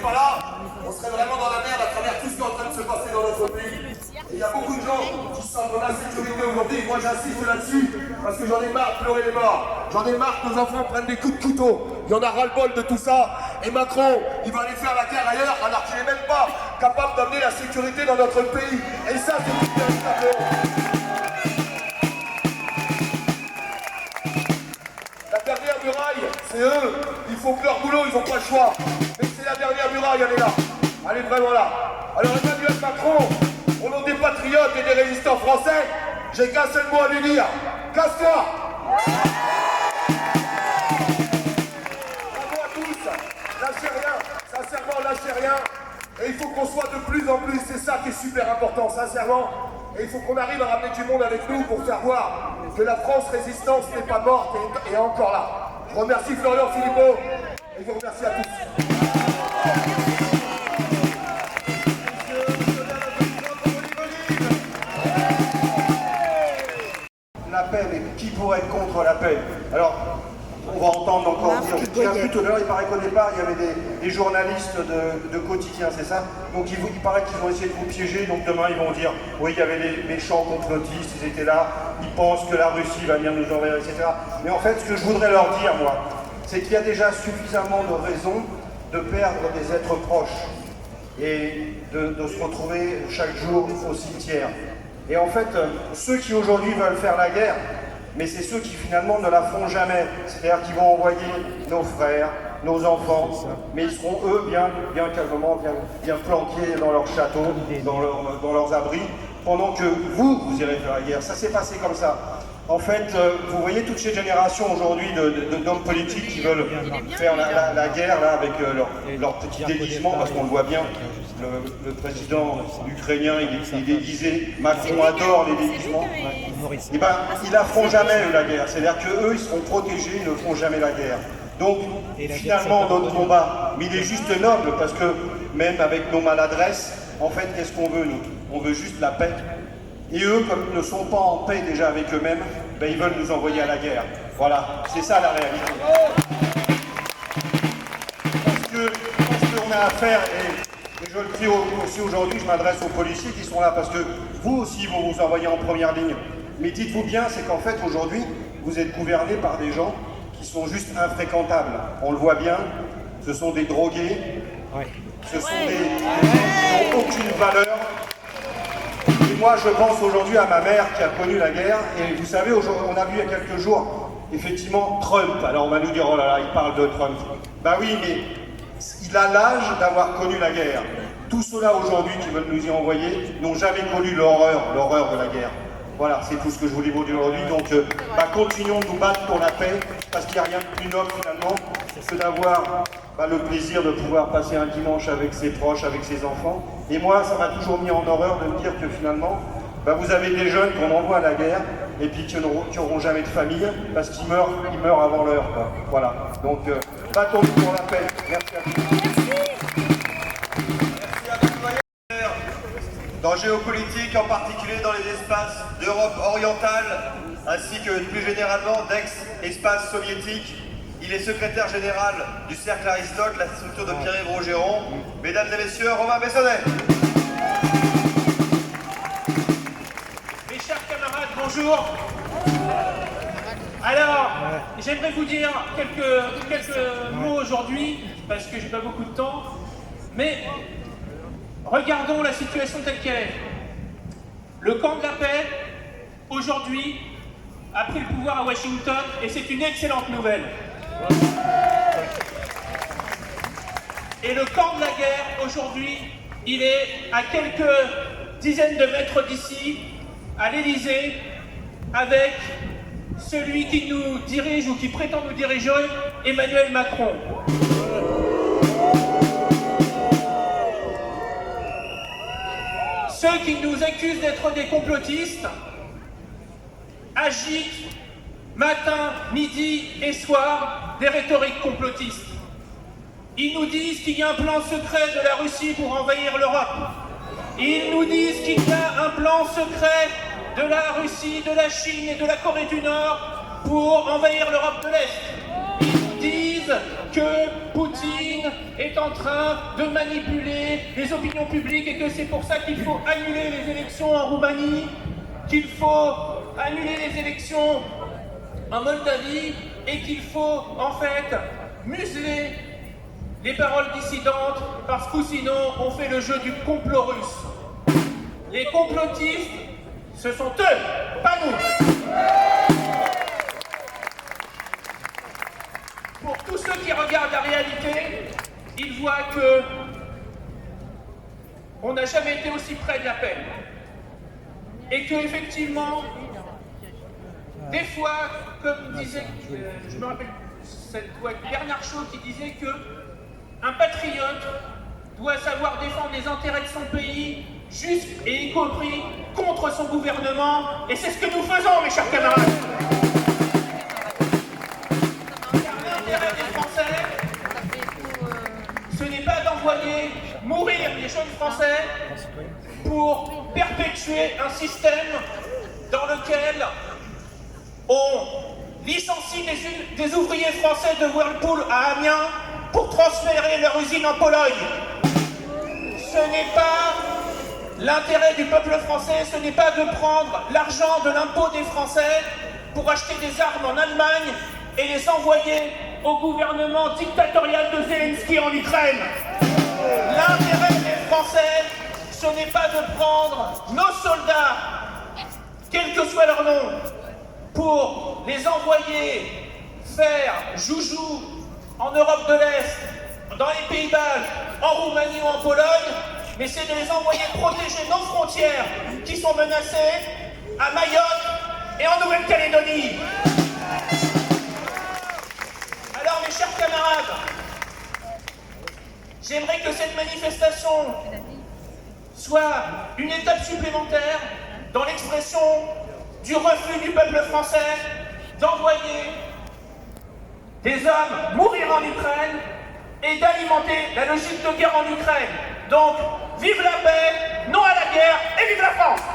pas là, on serait vraiment dans la merde à travers tout ce qui est en train de se passer dans notre pays. Et il y a beaucoup de gens qui se sentent en insécurité aujourd'hui. Moi j'insiste là-dessus parce que j'en ai marre de pleurer les morts. J'en ai marre que nos enfants prennent des coups de couteau. Il y en a ras-le-bol de tout ça. Et Macron, il va aller faire la guerre ailleurs alors qu'il n'est même pas capable d'amener la sécurité dans notre pays. Et ça, c'est une véritable honte. La dernière muraille, c'est eux. Ils font que leur boulot, ils n'ont pas le choix. Mais c'est la dernière muraille, elle est là. Elle est vraiment là. Alors Emmanuel Macron, au nom des patriotes et des résistants français, j'ai qu'un seul mot à lui dire. Casse-toi! Bravo à tous. Lâchez rien. Sincèrement, lâchez rien. Et il faut qu'on soit de plus en plus. C'est ça qui est super important, sincèrement. Et il faut qu'on arrive à ramener du monde avec nous pour faire voir que la France résistance n'est pas morte et est encore là. Je remercie Florian Philippot et je vous remercie à tous. La paix, mais qui pourrait être contre la paix? Alors, on va entendre encore dire, je tiens plus tout à l'heure, il paraît qu'au départ, il y avait des journalistes de quotidien, c'est ça? Donc il paraît qu'ils vont essayer de vous piéger, donc demain ils vont dire, oui, il y avait des méchants complotistes, ils étaient là, ils pensent que la Russie va venir nous envahir, etc. Mais en fait, ce que je voudrais leur dire, moi, c'est qu'il y a déjà suffisamment de raisons de perdre des êtres proches et de se retrouver chaque jour au cimetière. Et en fait, ceux qui aujourd'hui veulent faire la guerre, mais c'est ceux qui finalement ne la feront jamais. C'est-à-dire qu'ils vont envoyer nos frères, nos enfants, mais ils seront eux bien calmement, bien planqués dans leur château, dans leurs abris, pendant que vous irez faire la guerre. Ça s'est passé comme ça. En fait, vous voyez toutes ces générations aujourd'hui d'hommes politiques qui veulent faire la guerre là, avec leur petit déguisement, parce qu'on le voit bien, le président ukrainien il est déguisé, Macron adore les déguisements. Et ben, ils la feront jamais la guerre, c'est-à-dire qu'eux ils seront protégés, ils ne feront jamais la guerre. Donc finalement notre combat, mais il est juste noble, parce que même avec nos maladresses, en fait qu'est-ce qu'on veut nous? On veut juste la paix. Et eux, comme ils ne sont pas en paix déjà avec eux-mêmes, ben ils veulent nous envoyer à la guerre. Voilà, c'est ça la réalité. Parce qu'on a affaire, et je le dis aussi aujourd'hui, je m'adresse aux policiers qui sont là, parce que vous aussi, vous vous envoyez en première ligne. Mais dites-vous bien, c'est qu'en fait, aujourd'hui, vous êtes gouvernés par des gens qui sont juste infréquentables. On le voit bien, ce sont des drogués, ce sont des gens qui n'ont aucune valeur. Et moi, je pense aujourd'hui à ma mère qui a connu la guerre. Et vous savez, on a vu il y a quelques jours, effectivement, Trump. Alors on va nous dire, oh là là, il parle de Trump. Ben oui, mais il a l'âge d'avoir connu la guerre. Tous ceux-là aujourd'hui qui veulent nous y envoyer n'ont jamais connu l'horreur de la guerre. Voilà, c'est tout ce que je voulais vous dire aujourd'hui. Donc, continuons de nous battre pour la paix, parce qu'il n'y a rien de plus noble finalement que d'avoir le plaisir de pouvoir passer un dimanche avec ses proches, avec ses enfants. Et moi, ça m'a toujours mis en horreur de me dire que finalement, vous avez des jeunes qu'on envoie à la guerre et puis qui n'auront jamais de famille parce qu'ils meurent avant l'heure. Voilà. Donc, battons-nous pour la paix. Merci à tous. Dans géopolitique, en particulier dans les espaces d'Europe orientale, ainsi que plus généralement d'ex-espace soviétique. Il est secrétaire général du Cercle Aristote, la structure de Pierre-Yves Rougeron. Mesdames et messieurs, Romain Bessonnet. Mes chers camarades, bonjour. Alors, j'aimerais vous dire quelques mots aujourd'hui, parce que j'ai pas beaucoup de temps, mais regardons la situation telle qu'elle est. Le camp de la paix, aujourd'hui, a pris le pouvoir à Washington, et c'est une excellente nouvelle. Et le camp de la guerre, aujourd'hui, il est à quelques dizaines de mètres d'ici, à l'Élysée, avec celui qui nous dirige ou qui prétend nous diriger, Emmanuel Macron. Ceux qui nous accusent d'être des complotistes agitent matin, midi et soir des rhétoriques complotistes. Ils nous disent qu'il y a un plan secret de la Russie pour envahir l'Europe. Ils nous disent qu'il y a un plan secret de la Russie, de la Chine et de la Corée du Nord pour envahir l'Europe de l'Est. Ils nous disent que Poutine est en train de manipuler les opinions publiques et que c'est pour ça qu'il faut annuler les élections en Roumanie, qu'il faut annuler les élections en Moldavie et qu'il faut en fait museler les paroles dissidentes parce que sinon on fait le jeu du complot russe. Les complotistes, ce sont eux, pas nous. Pour tous ceux qui regardent la réalité, ils voient que on n'a jamais été aussi près de la paix. Et que effectivement, des fois, comme disait, je me rappelle cette fois Bernard Shaw qui disait que un patriote doit savoir défendre les intérêts de son pays, juste et y compris contre son gouvernement. Et c'est ce que nous faisons, mes chers camarades. Ce n'est pas d'envoyer mourir les jeunes Français pour perpétuer un système dans lequel on licencie des ouvriers français de Whirlpool à Amiens pour transférer leur usine en Pologne. Ce n'est pas l'intérêt du peuple français, ce n'est pas de prendre l'argent de l'impôt des Français pour acheter des armes en Allemagne et les envoyer au gouvernement dictatorial de Zelensky en Ukraine. L'intérêt des Français, ce n'est pas de prendre nos soldats, quel que soit leur nom, pour les envoyer faire joujou en Europe de l'Est, dans les Pays-Bas, en Roumanie ou en Pologne, mais c'est de les envoyer protéger nos frontières qui sont menacées à Mayotte et en Nouvelle-Calédonie. Alors mes chers camarades, j'aimerais que cette manifestation soit une étape supplémentaire dans l'expression du refus du peuple français d'envoyer des hommes mourir en Ukraine et d'alimenter la logique de guerre en Ukraine. Donc, vive la paix, non à la guerre et vive la France!